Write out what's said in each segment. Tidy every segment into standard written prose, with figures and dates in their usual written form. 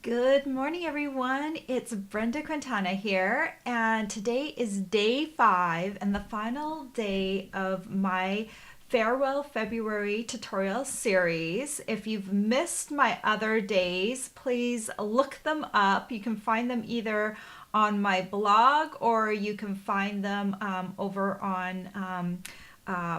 Good morning, everyone. It's Brenda Quintana here, and today is day 5 and the final day of my Farewell February tutorial series. If you've missed my other days, please look them up. You can find them either on my blog or you can find them over on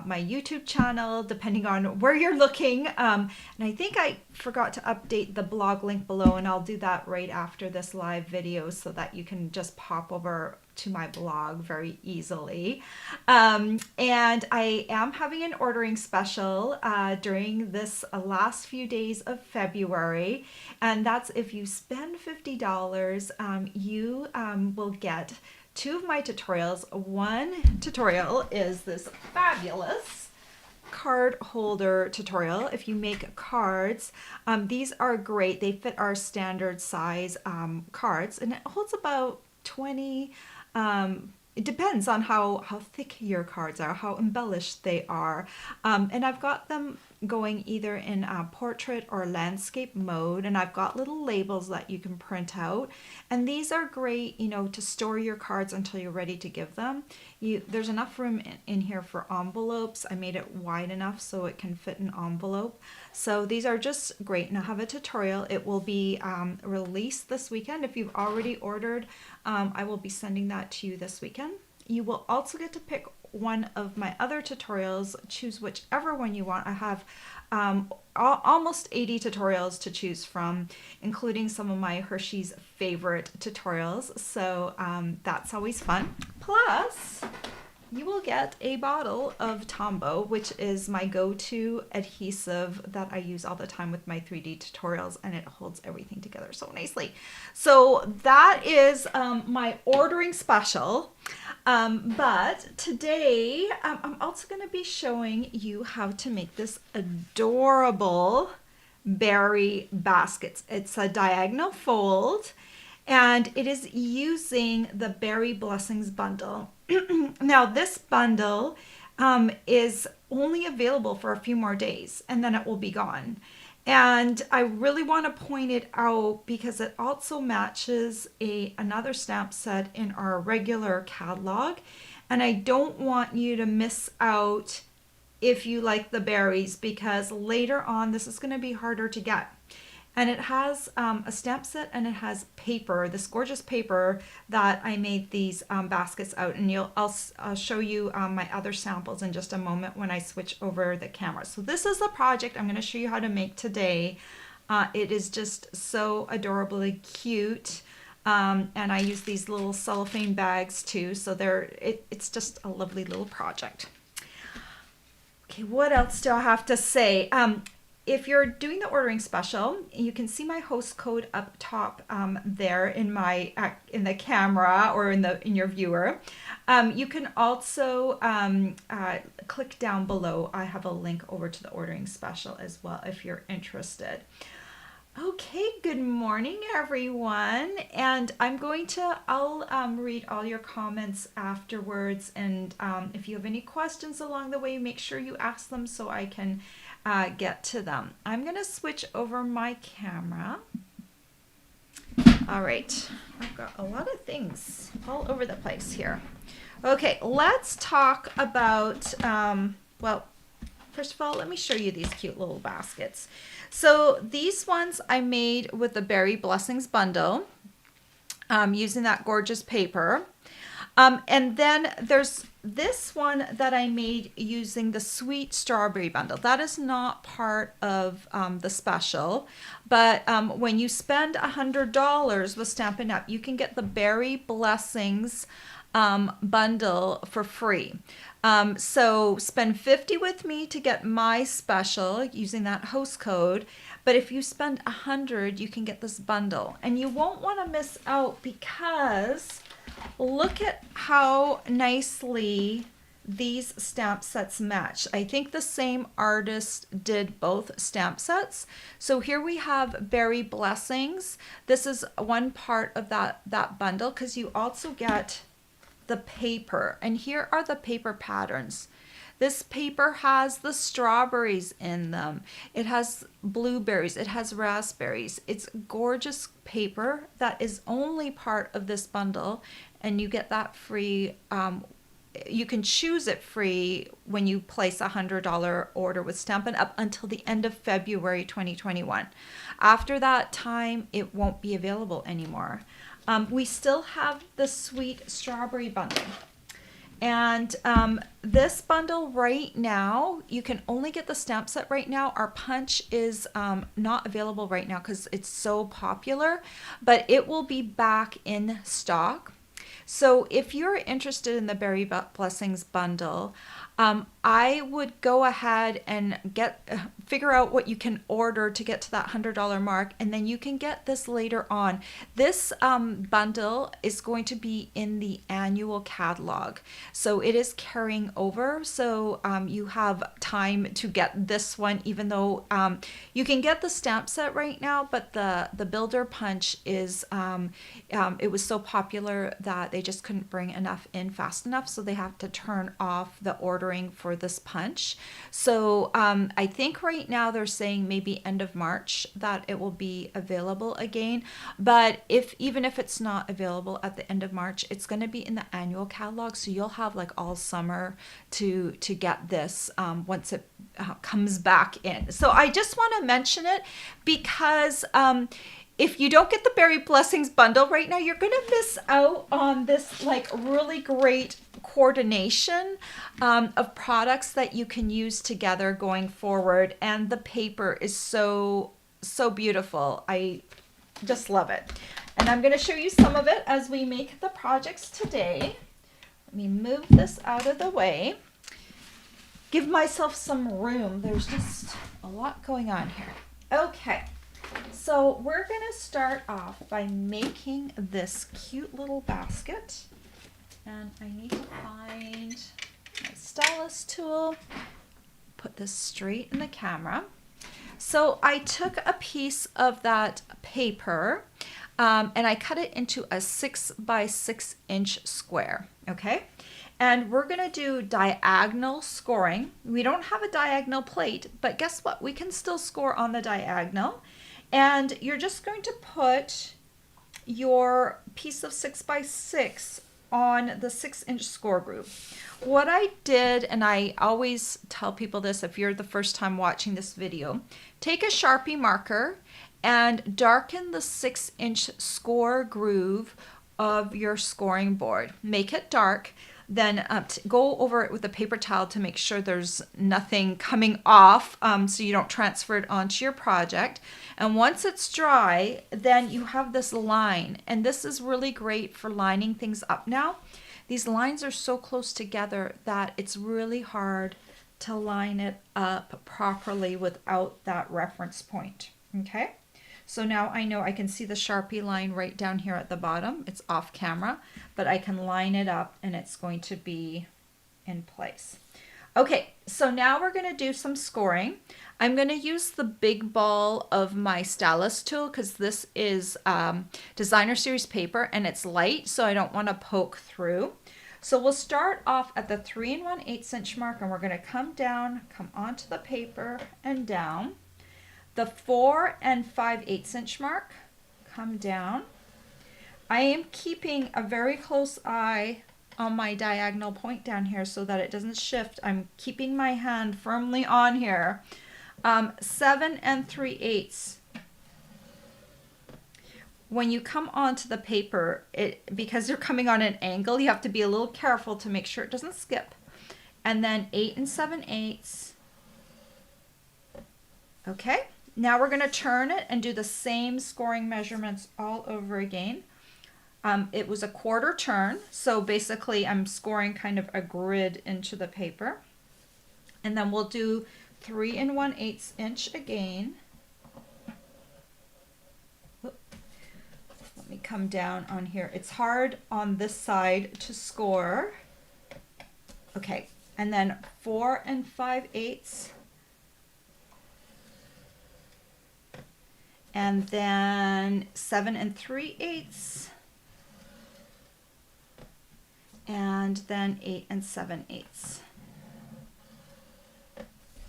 my YouTube channel, depending on where you're looking. And I think I forgot to update the blog link below, and I'll do that right after this live video so that you can just pop over to my blog very easily. And I am having an ordering special during this last few days of February. And that's if you spend $50, you will get 2 of my tutorials. One tutorial is this fabulous card holder tutorial. If you make cards, these are great. They fit our standard size cards, and it holds about 20. It depends on how thick your cards are, how embellished they are. And I've got them going either in portrait or landscape mode, and I've got little labels that you can print out, and these are great, to store your cards until you're ready to give them. There's enough room in here for envelopes. I made it wide enough so it can fit an envelope. So these are just great, and I have a tutorial. It will be released this weekend. If you've already ordered, I will be sending that to you this weekend. You will also get to pick one of my other tutorials, choose whichever one you want. I have almost 80 tutorials to choose from, including some of my Hershey's favorite tutorials. So that's always fun. Plus, you will get a bottle of Tombow, which is my go-to adhesive that I use all the time with my 3D tutorials, and it holds everything together so nicely. So that is my ordering special. But today I'm also going to be showing you how to make this adorable berry baskets. It's a diagonal fold, and it is using the Berry Blessings bundle. Now this bundle is only available for a few more days, and then it will be gone. And I really want to point it out because it also matches another stamp set in our regular catalog. And I don't want you to miss out if you like the berries, because later on this is going to be harder to get. And it has a stamp set, and it has paper, this gorgeous paper that I made these baskets out. And I'll show you my other samples in just a moment when I switch over the camera. So this is the project I'm going to show you how to make today. It is just so adorably cute. And I use these little cellophane bags too. So it's just a lovely little project. Okay, what else do I have to say? If you're doing the ordering special, you can see my host code up top there in the camera or in your viewer. You can also click down below. I have a link over to the ordering special as well if you're interested. Okay, good morning everyone, and I'll read all your comments afterwards, and if you have any questions along the way, make sure you ask them so I can get to them. I'm going to switch over my camera. All right, I've got a lot of things all over the place here. Okay, let's talk about, well, first of all, let me show you these cute little baskets. So these ones I made with the Berry Blessings bundle using that gorgeous paper. And then there's this one that I made using the Sweet Strawberry bundle. That is not part of the special, but when you spend $100 with Stampin' Up, you can get the Berry Blessings bundle for free. So spend $50 with me to get my special using that host code. But if you spend $100, you can get this bundle, and you won't want to miss out because look at how nicely these stamp sets match. I think the same artist did both stamp sets. So here we have Berry Blessings. This is one part of that bundle, because you also get the paper, and here are the paper patterns. This paper has the strawberries in them. It has blueberries. It has raspberries. It's gorgeous paper that is only part of this bundle, and you get that free. You can choose it free when you place a $100 order with Stampin' Up until the end of February 2021. After that time, it won't be available anymore. We still have the sweet strawberry bundle. And this bundle right now, you can only get the stamp set right now. Our punch is not available right now because it's so popular, but it will be back in stock. So if you're interested in the Berry Blessings bundle, I would go ahead and figure out what you can order to get to that $100 mark, and then you can get this later on. This bundle is going to be in the annual catalog, so it is carrying over. So you have time to get this one, even though you can get the stamp set right now, but the builder punch is it was so popular that they just couldn't bring enough in fast enough, so they have to turn off the ordering for this punch. So I think right now they're saying maybe end of March that it will be available again, but even if it's not available at the end of March, it's going to be in the annual catalog, so you'll have like all summer to get this once it comes back in. So I just want to mention it because if you don't get the Berry Blessings bundle right now, you're going to miss out on this like really great coordination of products that you can use together going forward. And the paper is so beautiful. I just love it. And I'm going to show you some of it as we make the projects today. Let me move this out of the way. Give myself some room. There's just a lot going on here. Okay. So we're going to start off by making this cute little basket. And I need to find my stylus tool, put this straight in the camera. So I took a piece of that paper and I cut it into a 6 by 6 inch square, okay? And we're going to do diagonal scoring. We don't have a diagonal plate, but guess what? We can still score on the diagonal. And you're just going to put your piece of 6 by 6 on the 6 inch score groove. What I did, and I always tell people this if you're the first time watching this video, take a Sharpie marker and darken the 6 inch score groove of your scoring board. Make it dark. Then go over it with a paper towel to make sure there's nothing coming off so you don't transfer it onto your project. And once it's dry, then you have this line. And this is really great for lining things up now. These lines are so close together that it's really hard to line it up properly without that reference point. Okay? So now I know I can see the Sharpie line right down here at the bottom. It's off camera, but I can line it up and it's going to be in place. Okay, so now we're going to do some scoring. I'm going to use the big ball of my stylus tool because this is designer series paper and it's light, so I don't want to poke through. So we'll start off at the 3 1/8 inch mark and we're going to come down, come onto the paper and down. The 4 5/8 inch mark, come down. I am keeping a very close eye on my diagonal point down here so that it doesn't shift. I'm keeping my hand firmly on here. 7 3/8. When you come onto the paper, because you're coming on an angle, you have to be a little careful to make sure it doesn't skip. And then 8 7/8. Okay. Now we're going to turn it and do the same scoring measurements all over again. It was a quarter turn, so basically I'm scoring kind of a grid into the paper. And then we'll do 3 1/8 inch again. Let me come down on here. It's hard on this side to score. Okay, and then 4 5/8. And then 7 3/8, and then 8 7/8.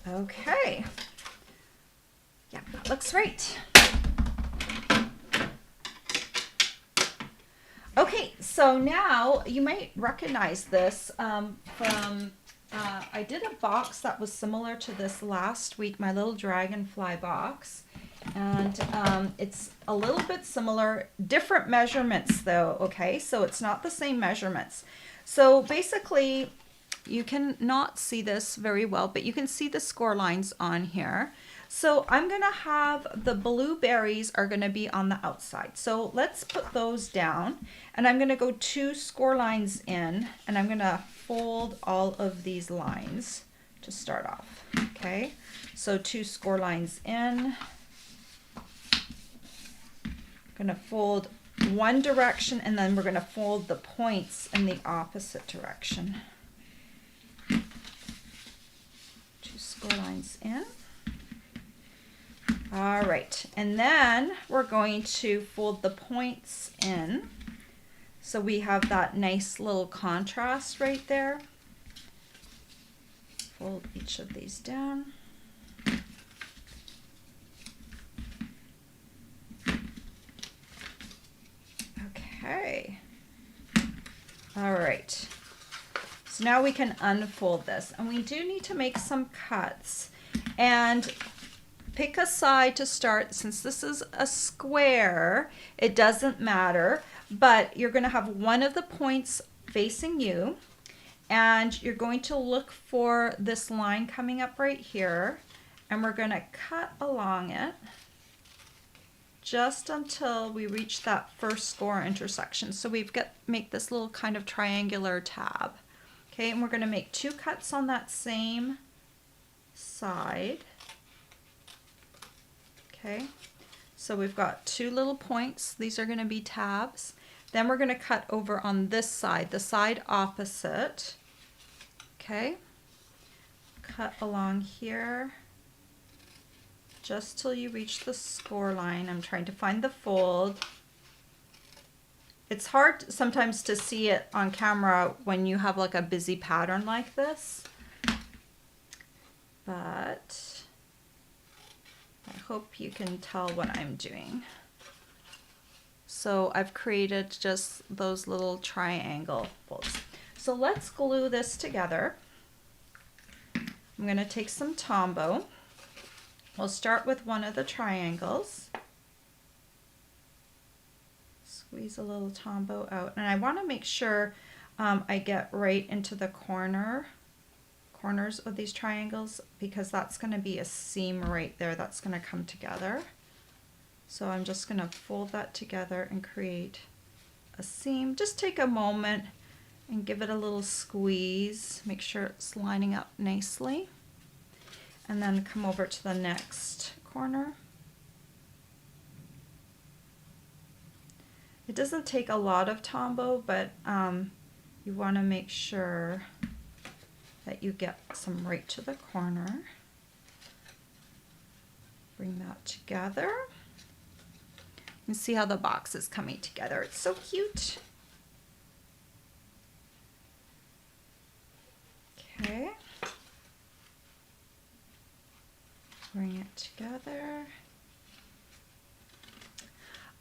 Okay. Yeah, that looks right. Okay, so now you might recognize this from, I did a box that was similar to this last week, my little dragonfly box. And it's a little bit similar, different measurements though, okay? So it's not the same measurements. So basically, you can not see this very well, but you can see the score lines on here. So I'm gonna have the blueberries are gonna be on the outside. So let's put those down, and I'm gonna go 2 score lines in, and I'm gonna fold all of these lines to start off, okay? So 2 score lines in. Gonna fold one direction, and then we're gonna fold the points in the opposite direction. 2 score lines in. All right, and then we're going to fold the points in. So we have that nice little contrast right there. Fold each of these down. Okay. All right. So now we can unfold this, and we do need to make some cuts. And pick a side to start. Since this is a square, it doesn't matter, but you're going to have one of the points facing you, and you're going to look for this line coming up right here, and we're going to cut along it just until we reach that first score intersection. So we've got make this little kind of triangular tab. Okay, and we're going to make 2 cuts on that same side. Okay, so we've got 2 little points. These are going to be tabs. Then we're going to cut over on this side, the side opposite. Okay, cut along here just till you reach the score line. I'm trying to find the fold. It's hard sometimes to see it on camera when you have like a busy pattern like this, but I hope you can tell what I'm doing. So I've created just those little triangle folds. So let's glue this together. I'm going to take some Tombow. We'll start with one of the triangles. Squeeze a little Tombow out, and I want to make sure I get right into the corners of these triangles, because that's going to be a seam right there that's going to come together. So I'm just going to fold that together and create a seam. Just take a moment and give it a little squeeze. Make sure it's lining up nicely. And then come over to the next corner. It doesn't take a lot of Tombow, but you want to make sure that you get some right to the corner. Bring that together. You can see how the box is coming together. It's so cute. Okay. Bring it together.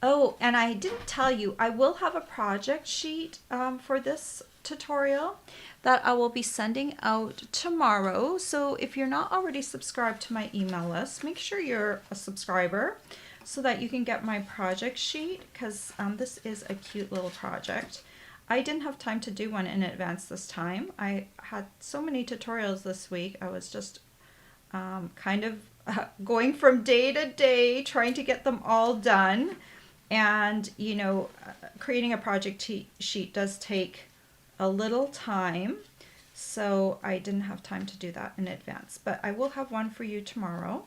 Oh, and I didn't tell you, I will have a project sheet for this tutorial that I will be sending out tomorrow. So if you're not already subscribed to my email list, make sure you're a subscriber so that you can get my project sheet, because this is a cute little project. I didn't have time to do one in advance this time. I had so many tutorials this week. I was just kind of going from day to day, trying to get them all done. And, you know, creating a project sheet does take a little time. So I didn't have time to do that in advance. But I will have one for you tomorrow.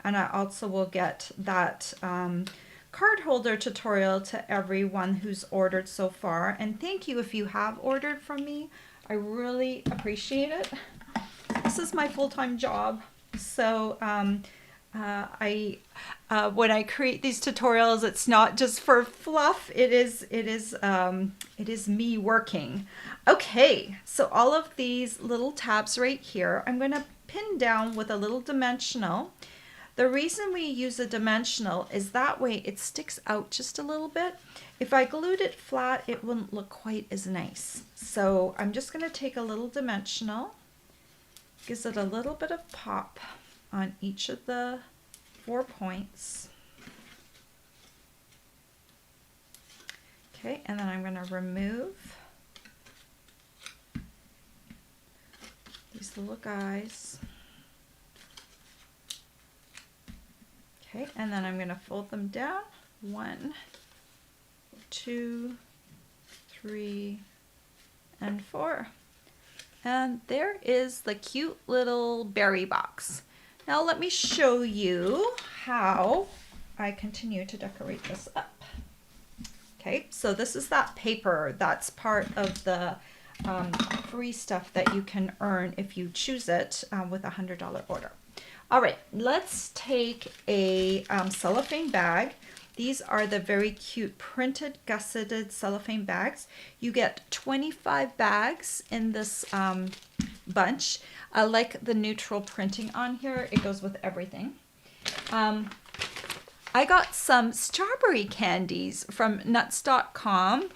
And I also will get that card holder tutorial to everyone who's ordered so far. And thank you if you have ordered from me. I really appreciate it. This is my full-time job. So when I create these tutorials, it's not just for fluff. It is me working. Okay, so all of these little tabs right here, I'm going to pin down with a little dimensional. The reason we use a dimensional is that way it sticks out just a little bit. If I glued it flat, it wouldn't look quite as nice. So I'm just going to take a little dimensional, gives it a little bit of pop on each of the 4 points. Okay, and then I'm going to remove these little guys. Okay, and then I'm going to fold them down. 1, 2, 3, and 4. And there is the cute little berry box. Now let me show you how I continue to decorate this up. Okay, so this is that paper that's part of the free stuff that you can earn if you choose it with a $100 order. All right, let's take a cellophane bag. These are the very cute printed gusseted cellophane bags. You get 25 bags in this bunch. I like the neutral printing on here. It goes with everything. I got some strawberry candies from nuts.com.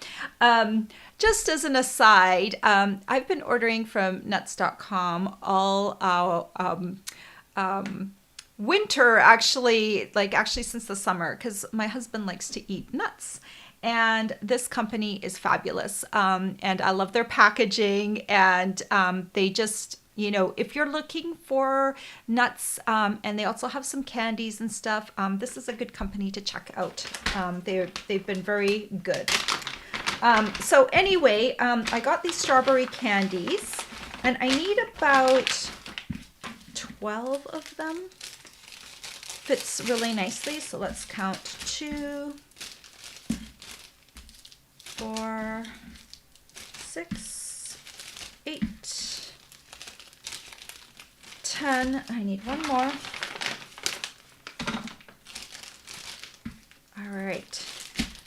Just as an aside, I've been ordering from nuts.com all winter, actually since the summer, because my husband likes to eat nuts. And this company is fabulous. And I love their packaging, and they just, you know, if you're looking for nuts, and they also have some candies and stuff, this is a good company to check out. They've been very good. So anyway, I got these strawberry candies, and I need about 12 of them. Fits really nicely, so let's count 2, 4, 6, 8, 10. I need one more. All right,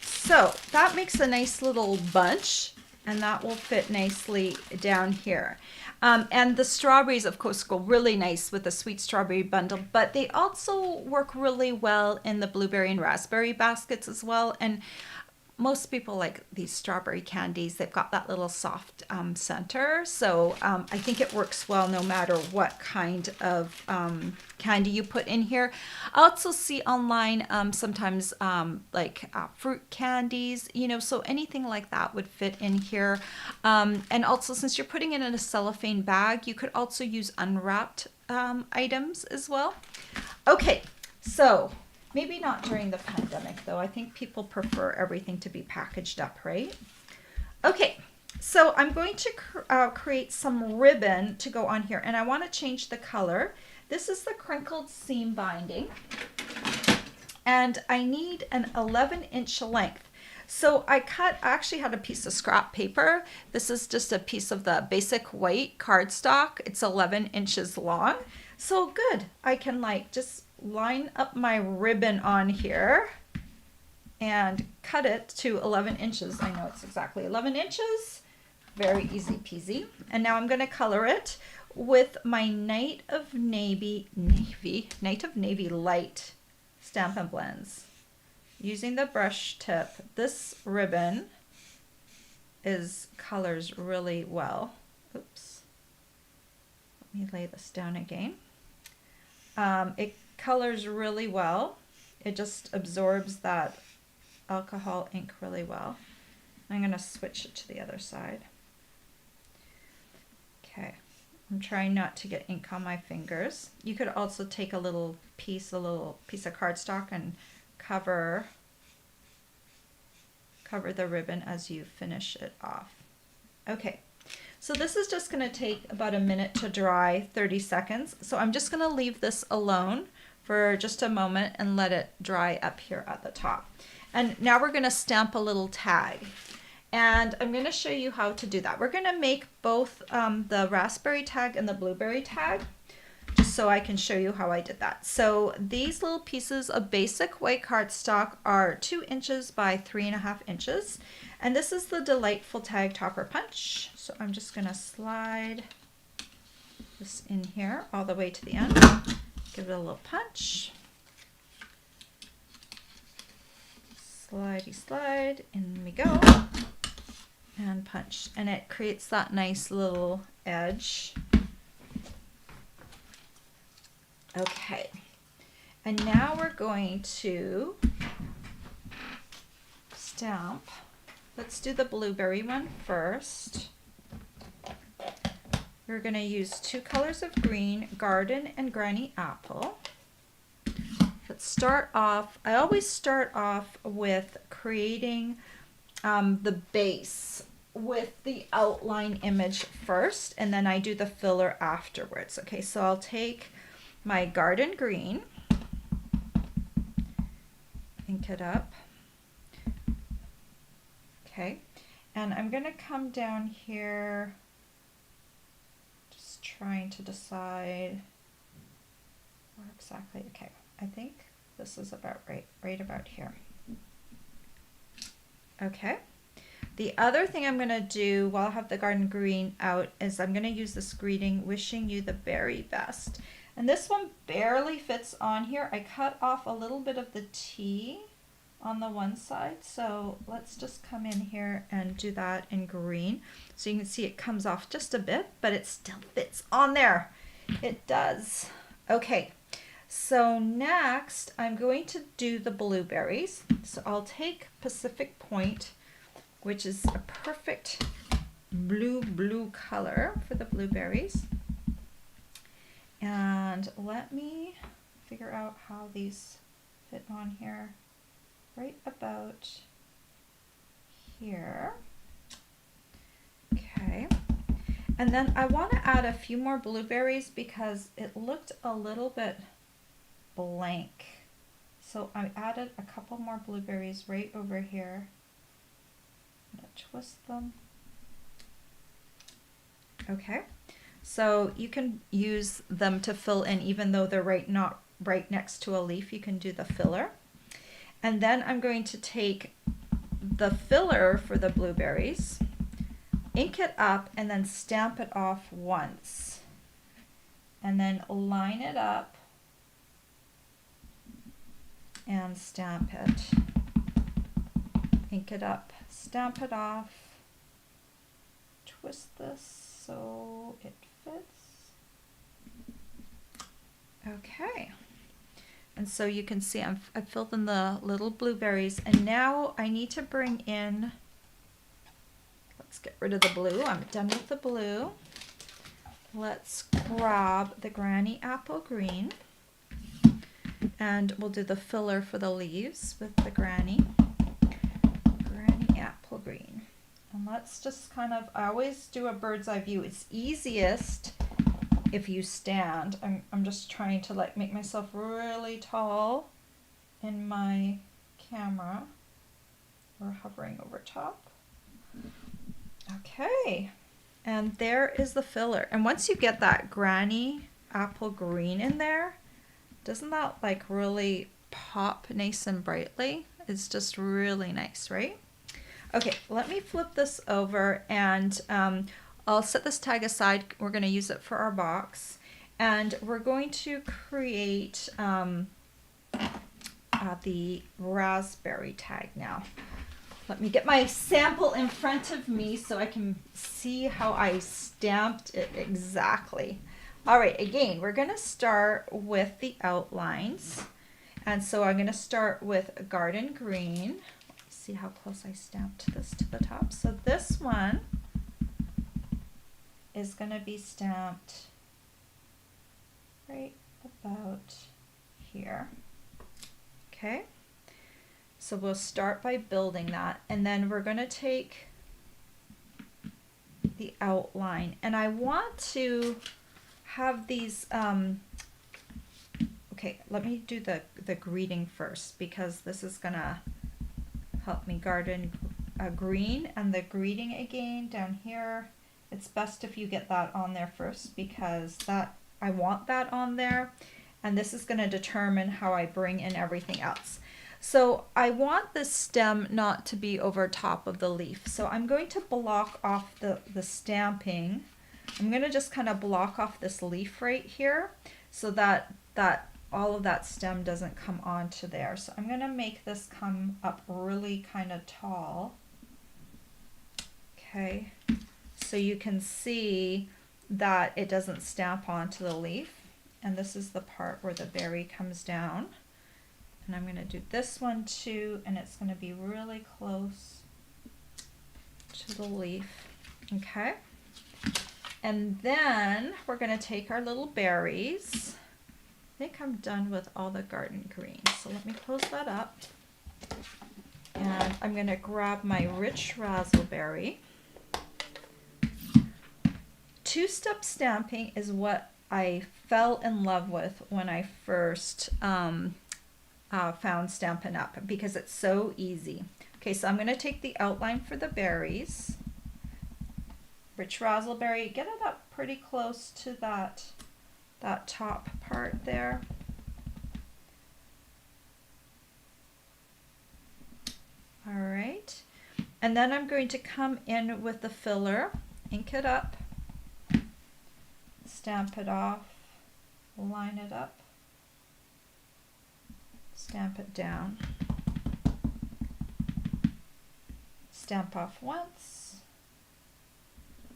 so that makes a nice little bunch, and that will fit nicely down here. And the strawberries, of course, go really nice with the sweet strawberry bundle, but they also work really well in the blueberry and raspberry baskets as well. And most people like these strawberry candies. They've got that little soft center. So I think it works well no matter what kind of candy you put in here. I also see online sometimes fruit candies, you know, so anything like that would fit in here. And also, since you're putting it in a cellophane bag, you could also use unwrapped items as well. Okay, so maybe not during the pandemic, though. I think people prefer everything to be packaged up, right? Okay, so I'm going to create some ribbon to go on here, and I want to change the color. This is the crinkled seam binding, and I need an 11-inch length. So I actually had a piece of scrap paper. This is just a piece of the basic white cardstock. It's 11 inches long. So good, I can just line up my ribbon on here and cut it to 11 inches. I know it's exactly 11 inches. Very easy peasy. And now I'm going to color it with my Night of Navy Light Stampin' Blends. Using the brush tip, this ribbon colors really well. Oops. Let me lay this down again. It colors really well. It just absorbs that alcohol ink really well. I'm going to switch it to the other side. Okay, I'm trying not to get ink on my fingers. You could also take a little piece of cardstock and cover the ribbon as you finish it off. Okay. So this is just going to take about a minute to dry, 30 seconds. So I'm just going to leave this alone for just a moment and let it dry up here at the top. And now we're going to stamp a little tag. And I'm going to show you how to do that. We're going to make both the raspberry tag and the blueberry tag, just so I can show you how I did that. So these little pieces of basic white cardstock are 2 inches by 3.5 inches. And this is the Delightful Tag Topper Punch. So I'm just going to slide just in here all the way to the end. Give it a little punch. Slidey slide, in we go. And punch. And it creates that nice little edge. Okay. And now we're going to stamp. Let's do the blueberry one first. We're going to use 2 colors of green, Garden and Granny Apple. Let's start off, I always start off with creating the base with the outline image first, and then I do the filler afterwards. Okay, so I'll take my Garden Green, ink it up. Okay, and I'm going to come down here, just trying to decide where exactly. Okay, I think this is about right about here. Okay, the other thing I'm going to do while I have the Garden Green out is I'm going to use this greeting, wishing you the very best. And this one barely fits on here. I cut off a little bit of the T on the one side, so let's just come in here and do that in green. So you can see it comes off just a bit, but it still fits on there. It does. Okay, so next I'm going to do the blueberries. So I'll take Pacific Point, which is a perfect blue color for the blueberries. And let me figure out how these fit on here. Right about here. Okay. And then I want to add a few more blueberries because it looked a little bit blank. So I added a couple more blueberries right over here. I'm going to twist them. Okay. So you can use them to fill in even though they're not right next to a leaf. You can do the filler. And then I'm going to take the filler for the blueberries, ink it up, and then stamp it off once. And then line it up and stamp it. Ink it up, stamp it off, twist this so it fits. Okay. And so you can see I've filled in the little blueberries, and now I need to bring in, let's get rid of the blue. I'm done with the blue. Let's grab the Granny Apple Green, and we'll do the filler for the leaves with the Granny Apple Green. And let's just kind of, I always do a bird's eye view. It's easiest if you stand. I'm just trying to like make myself really tall in my camera. We're hovering over top. Okay, and there is the filler. And once you get that Granny Apple Green in there, doesn't that like really pop nice and brightly? It's just really nice, right? Okay, let me flip this over, and I'll set this tag aside. We're going to use it for our box, and we're going to create the raspberry tag now. Let me get my sample in front of me so I can see how I stamped it exactly. All right, again, we're going to start with the outlines, and so I'm going to start with Garden Green. Let's see how close I stamped this to the top. So this one is going to be stamped right about here. Okay, so we'll start by building that, and then we're going to take the outline, and I want to have these okay, let me do the greeting first, because this is going to help me. Garden Green, and the greeting again down here. It's best if you get that on there first, because that I want that on there, and this is going to determine how I bring in everything else. So I want the stem not to be over top of the leaf, so I'm going to block off the stamping I'm going to just kind of block off this leaf right here so that all of that stem doesn't come onto there. So I'm going to make this come up really kind of tall. Okay, so you can see that it doesn't stamp onto the leaf. And this is the part where the berry comes down. And I'm going to do this one too, and it's going to be really close to the leaf. Okay. And then we're going to take our little berries. I think I'm done with all the garden greens. So let me close that up. And I'm going to grab my rich raspberry. Two-step stamping is what I fell in love with when I first found Stampin' Up because it's so easy. Okay, so I'm going to take the outline for the berries. Rich raspberry, get it up pretty close to that top part there. All right, and then I'm going to come in with the filler, ink it up, stamp it off, line it up, stamp it down, stamp off once,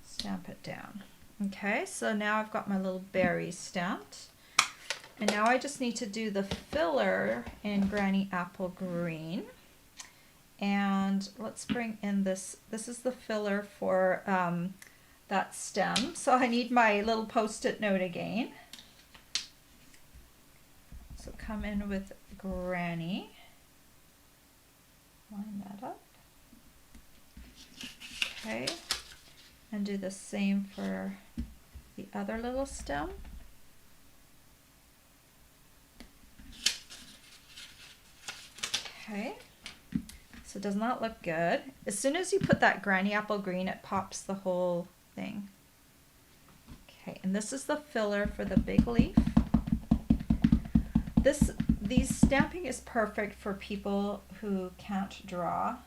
stamp it down. Okay, so now I've got my little berries stamped. And now I just need to do the filler in Granny Apple Green. And let's bring in this. This is the filler for that stem. So I need my little post-it note again. So come in with Granny. Line that up. Okay. And do the same for the other little stem. Okay, so it does not look good. As soon as you put that Granny Apple Green, it pops the whole thing. Okay, and this is the filler for the big leaf. These stamping is perfect for people who can't draw.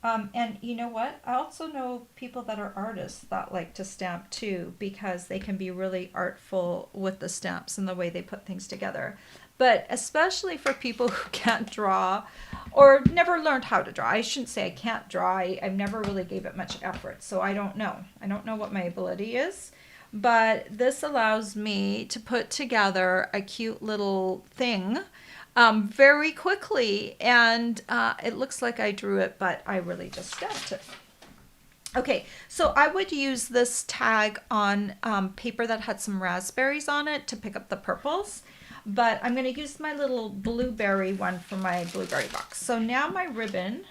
And you know what? I also know people that are artists that like to stamp too because they can be really artful with the stamps and the way they put things together. But especially for people who can't draw or never learned how to draw. I shouldn't say I can't draw. I've never really gave it much effort, so I don't know. I don't know what my ability is. But this allows me to put together a cute little thing very quickly, and it looks like I drew it, but I really just stamped it. Okay, so I would use this tag on paper that had some raspberries on it to pick up the purples, but I'm going to use my little blueberry one for my blueberry box. So now my ribbon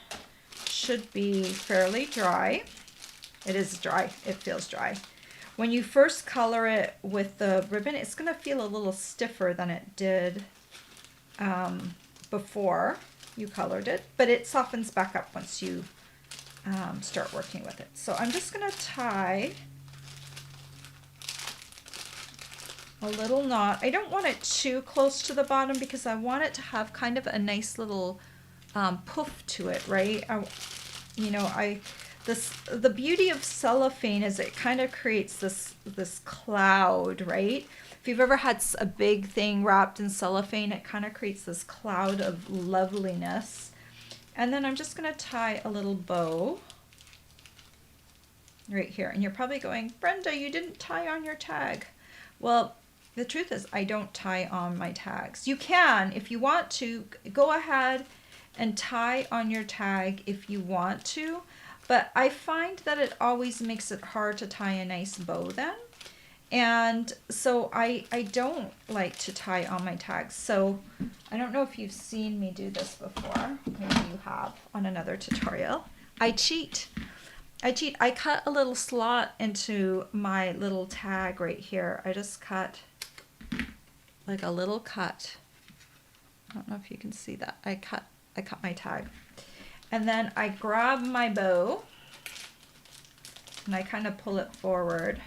should be fairly dry. It is dry. It feels dry. When you first color it with the ribbon, it's going to feel a little stiffer than it did before you colored it, but it softens back up once you start working with it. So I'm just going to tie a little knot. I don't want it too close to the bottom because I want it to have kind of a nice little poof to it, right? The beauty of cellophane is it kind of creates this cloud, right? If you've ever had a big thing wrapped in cellophane, it kind of creates this cloud of loveliness. And then I'm just going to tie a little bow right here. And you're probably going, Brenda, you didn't tie on your tag. Well, the truth is I don't tie on my tags. You can, if you want to, go ahead and tie on your tag if you want to. But I find that it always makes it hard to tie a nice bow then. And so I don't like to tie on my tags. So I don't know if you've seen me do this before. Maybe you have on another tutorial. I cheat. I cut a little slot into my little tag right here. I just cut like a little cut. I don't know if you can see that. I cut my tag. And then I grab my bow and I kind of pull it forward.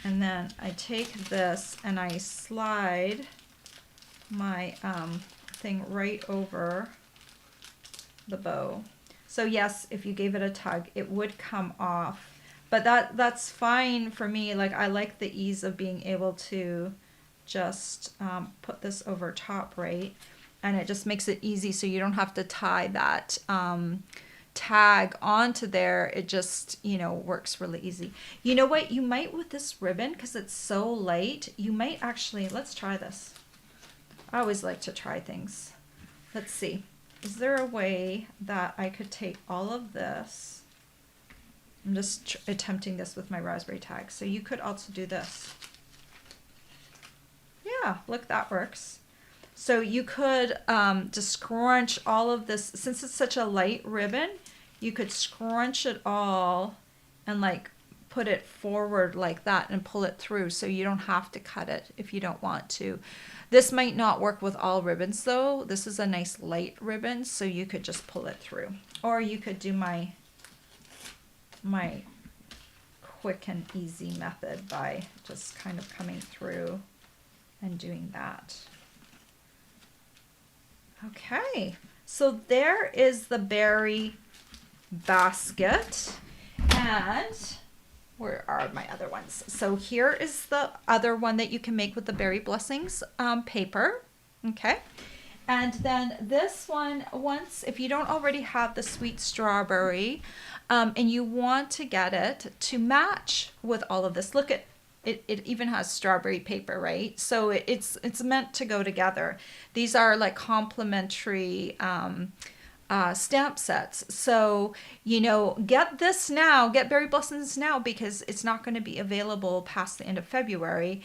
And then I take this and I slide my thing right over the bow. So yes, if you gave it a tug, it would come off. But that's fine for me. Like I like the ease of being able to just put this over top, right? And it just makes it easy so you don't have to tie that tag onto there. It just, you know, works really easy. You know what? You might with this ribbon, because it's so light, you might actually, let's try this. I always like to try things. Let's see. Is there a way that I could take all of this? I'm just attempting this with my raspberry tag. So you could also do this. Yeah, look, that works. So you could just scrunch all of this. Since it's such a light ribbon, you could scrunch it all and like put it forward like that and pull it through, so you don't have to cut it if you don't want to. This might not work with all ribbons though. This is a nice light ribbon, so you could just pull it through. Or you could do my quick and easy method by just kind of coming through and doing that. Okay, so there is the berry basket. And where are my other ones? So here is the other one that you can make with the berry blessings paper. Okay. And then this one, once, if you don't already have the sweet strawberry and you want to get it to match with all of this, look at it, it even has strawberry paper, right? So it's meant to go together. These are like complementary stamp sets. So, you know, get this now, get berry blessings now, because it's not going to be available past the end of February,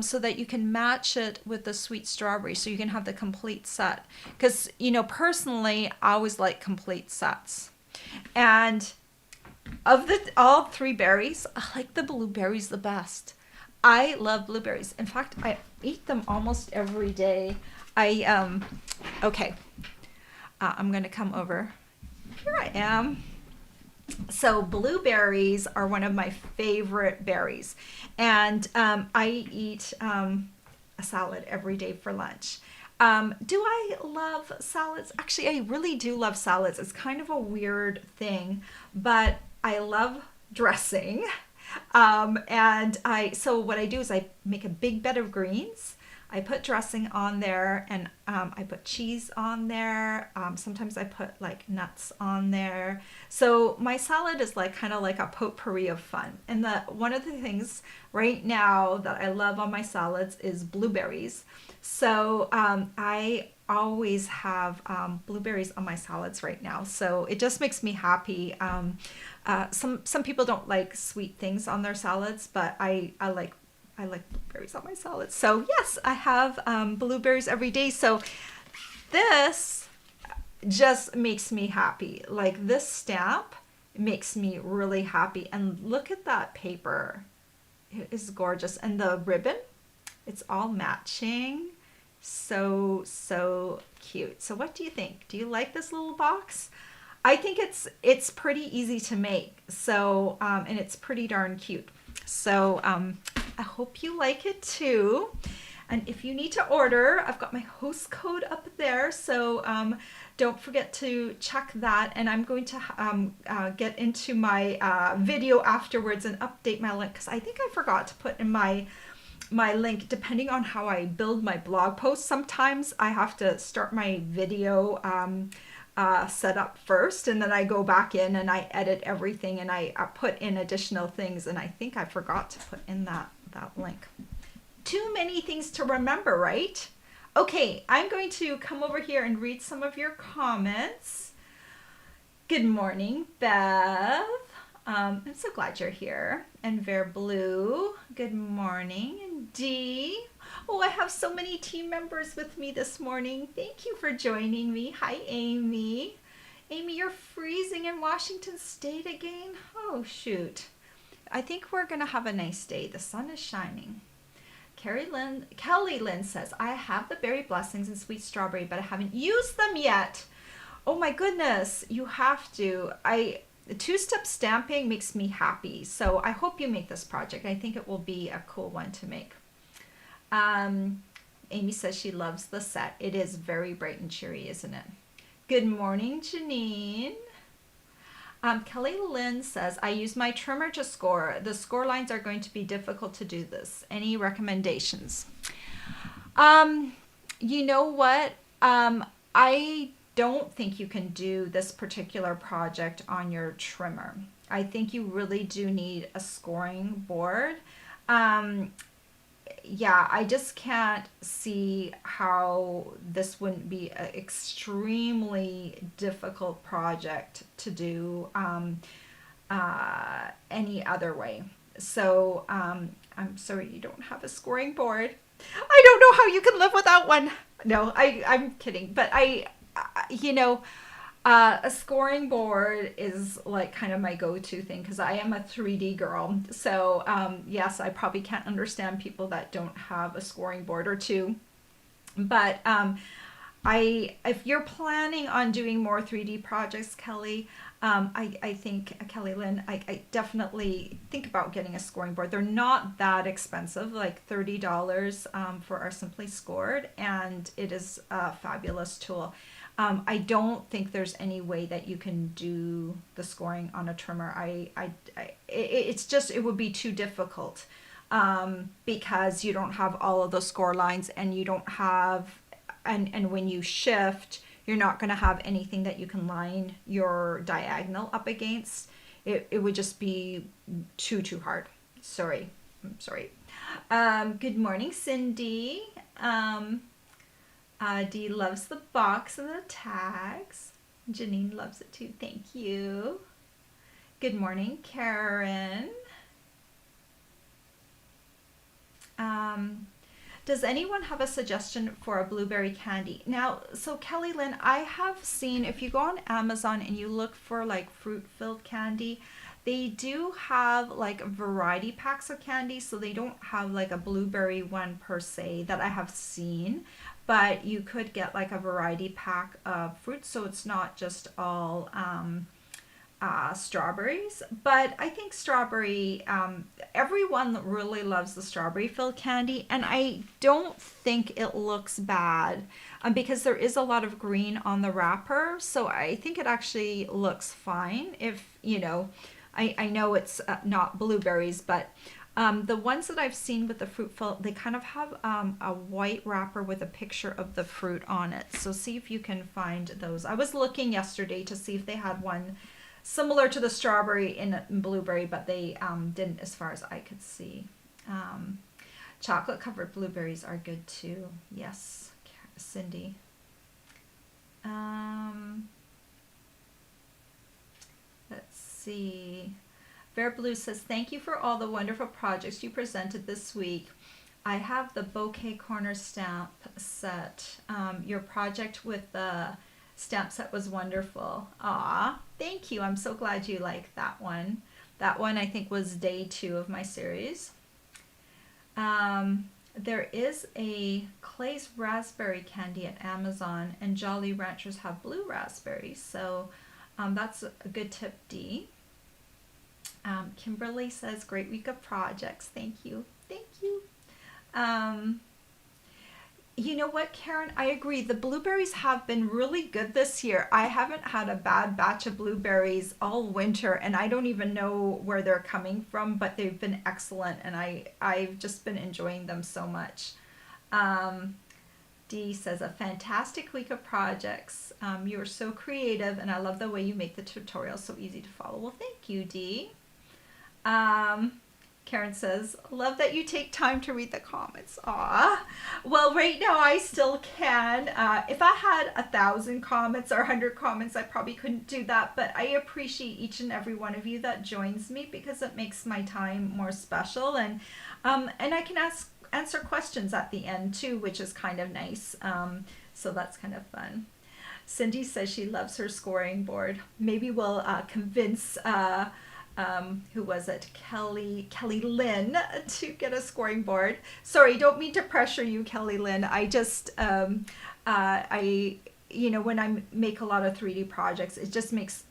so that you can match it with the sweet strawberry, so you can have the complete set. Because, you know, personally, I always like complete sets. And of the all three berries, I like the blueberries the best. I love blueberries. In fact, I eat them almost every day. Okay. I'm going to come over. Here I am. So blueberries are one of my favorite berries. And I eat a salad every day for lunch. Do I love salads? Actually, I really do love salads. It's kind of a weird thing, but I love dressing. So what I do is I make a big bed of greens. I put dressing on there, and I put cheese on there. Sometimes I put like nuts on there. So my salad is like kind of like a potpourri of fun. And one of the things right now that I love on my salads is blueberries. So I always have blueberries on my salads right now. So it just makes me happy. Some people don't like sweet things on their salads, but I like blueberries on my salad. So yes, I have blueberries every day. So this just makes me happy. Like this stamp makes me really happy. And look at that paper. It is gorgeous. And the ribbon, it's all matching. So cute. So what do you think? Do you like this little box? I think it's pretty easy to make. So and it's pretty darn cute. So I hope you like it too. And if you need to order, I've got my host code up there. So don't forget to check that. And I'm going to get into my video afterwards and update my link, because I think I forgot to put in my link, depending on how I build my blog post. Sometimes I have to start my video set up first, and then I go back in and I edit everything, and I put in additional things, and I think I forgot to put in that link. Too many things to remember, right? Okay, I'm going to come over here and read some of your comments. Good morning, Bev. I'm so glad you're here. And Ver Blue, good morning. And Dee, oh, I have so many team members with me this morning. Thank you for joining me. Hi, Amy. Amy, you're freezing in Washington State again? Oh, shoot. I think we're going to have a nice day. The sun is shining. Kelly Lynn says, I have the berry blessings and sweet strawberry, but I haven't used them yet. Oh my goodness, you have to. The two-step stamping makes me happy. So I hope you make this project. I think it will be a cool one to make. Amy says she loves the set. It is very bright and cheery, isn't it? Good morning, Janine. Kelly Lynn says, I use my trimmer to score. The score lines are going to be difficult to do this. Any recommendations? Um, you know what? I don't think you can do this particular project on your trimmer. I think you really do need a scoring board. Um, yeah, I just can't see how this wouldn't be an extremely difficult project to do any other way. So I'm sorry you don't have a scoring board. I don't know how you can live without one. No, I'm kidding. But you know, a scoring board is like kind of my go-to thing because I am a 3D girl. So yes, I probably can't understand people that don't have a scoring board or two. But if you're planning on doing more 3D projects, Kelly, I think Kelly Lynn, I definitely think about getting a scoring board. They're not that expensive, like $30 for our Simply Scored, and it is a fabulous tool. I don't think there's any way that you can do the scoring on a trimmer. It's just it would be too difficult because you don't have all of the score lines and you don't have and when you shift, you're not going to have anything that you can line your diagonal up against. It would just be too hard. Sorry. I'm sorry. Good morning, Cindy. Dee loves the box and the tags. Janine loves it too. Thank you. Good morning, Karen. Does anyone have a suggestion for a blueberry candy? Now, so Kelly Lynn, I have seen, if you go on Amazon and you look for like fruit-filled candy, they do have like variety packs of candy, so they don't have like a blueberry one per se that I have seen, but you could get like a variety pack of fruits, so it's not just all strawberries. But I think strawberry, everyone really loves the strawberry filled candy, and I don't think it looks bad because there is a lot of green on the wrapper. So I think it actually looks fine if, you know, I know it's not blueberries, but the ones that I've seen with the fruit filled, they kind of have a white wrapper with a picture of the fruit on it. So see if you can find those. I was looking yesterday to see if they had one similar to the strawberry in blueberry, but they didn't as far as I could see. Chocolate covered blueberries are good too. Yes, Cindy. Let's see. Bear Blue says, thank you for all the wonderful projects you presented this week. I have the bouquet corner stamp set. Your project with the stamp set was wonderful. Aw, thank you. I'm so glad you liked that one. That one I think was day 2 of my series. There is a Clay's raspberry candy at Amazon, and Jolly Ranchers have blue raspberries. So that's a good tip, Dee. Kimberly says, great week of projects. Thank you. Thank you. You know what, Karen? I agree. The blueberries have been really good this year. I haven't had a bad batch of blueberries all winter, and I don't even know where they're coming from, but they've been excellent, and I've just been enjoying them so much. Dee says, a fantastic week of projects. You are so creative, and I love the way you make the tutorial so easy to follow. Well, thank you, Dee. Karen says, love that you take time to read the comments. Aw. Well, right now I still can. If I had 1,000 comments or 100 comments, I probably couldn't do that. But I appreciate each and every one of you that joins me because it makes my time more special. And I can answer questions at the end too, which is kind of nice. So that's kind of fun. Cindy says she loves her scoring board. Maybe we'll convince who was it? Kelly Lynn to get a scoring board. Sorry, don't mean to pressure you, Kelly Lynn. I just, you know, when I make a lot of 3D projects, it just makes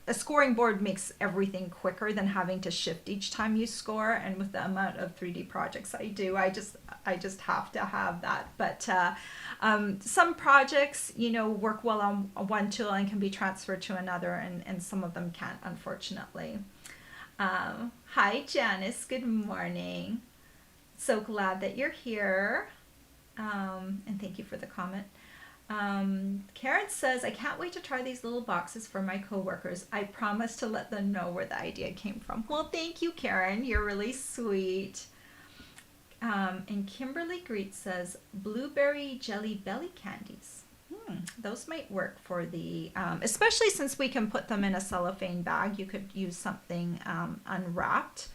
a scoring board makes everything quicker than having to shift each time you score. And with the amount of 3D projects I do, I just have to have that. But some projects, you know, work well on one tool and can be transferred to another, and some of them can't, unfortunately. Hi, Janice. Good morning. So glad that you're here. And thank you for the comment. Karen says, I can't wait to try these little boxes for my coworkers. I promise to let them know where the idea came from. Well, thank you, Karen. You're really sweet. And Kimberly Greet says, blueberry jelly belly candies. Those might work for the, especially since we can put them in a cellophane bag. You could use something unwrapped.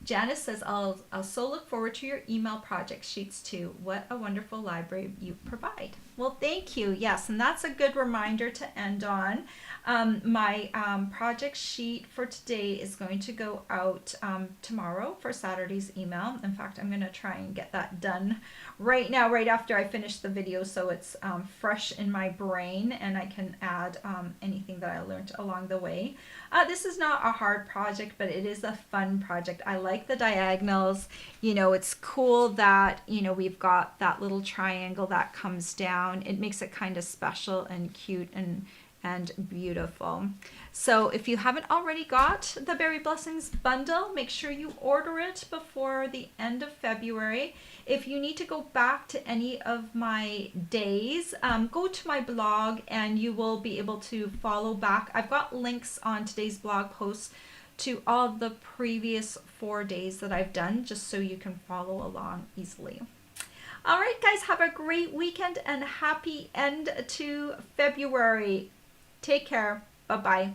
Janice says, I'll so look forward to your email project sheets too. What a wonderful library you provide. Well, thank you. Yes, and that's a good reminder to end on. My project sheet for today is going to go out tomorrow for Saturday's email. In fact, I'm going to try and get that done right now, right after I finish the video, so it's fresh in my brain and I can add anything that I learned along the way. This is not a hard project, but it is a fun project. I like the diagonals. You know, it's cool that, you know, we've got that little triangle that comes down. It makes it kind of special and cute and beautiful. So if you haven't already got the Berry Blessings bundle, make sure you order it before the end of February. If you need to go back to any of my days, go to my blog and you will be able to follow back. I've got links on today's blog posts to all the previous 4 days that I've done, just so you can follow along easily. All right, guys, have a great weekend and happy end to February. Take care. Bye-bye.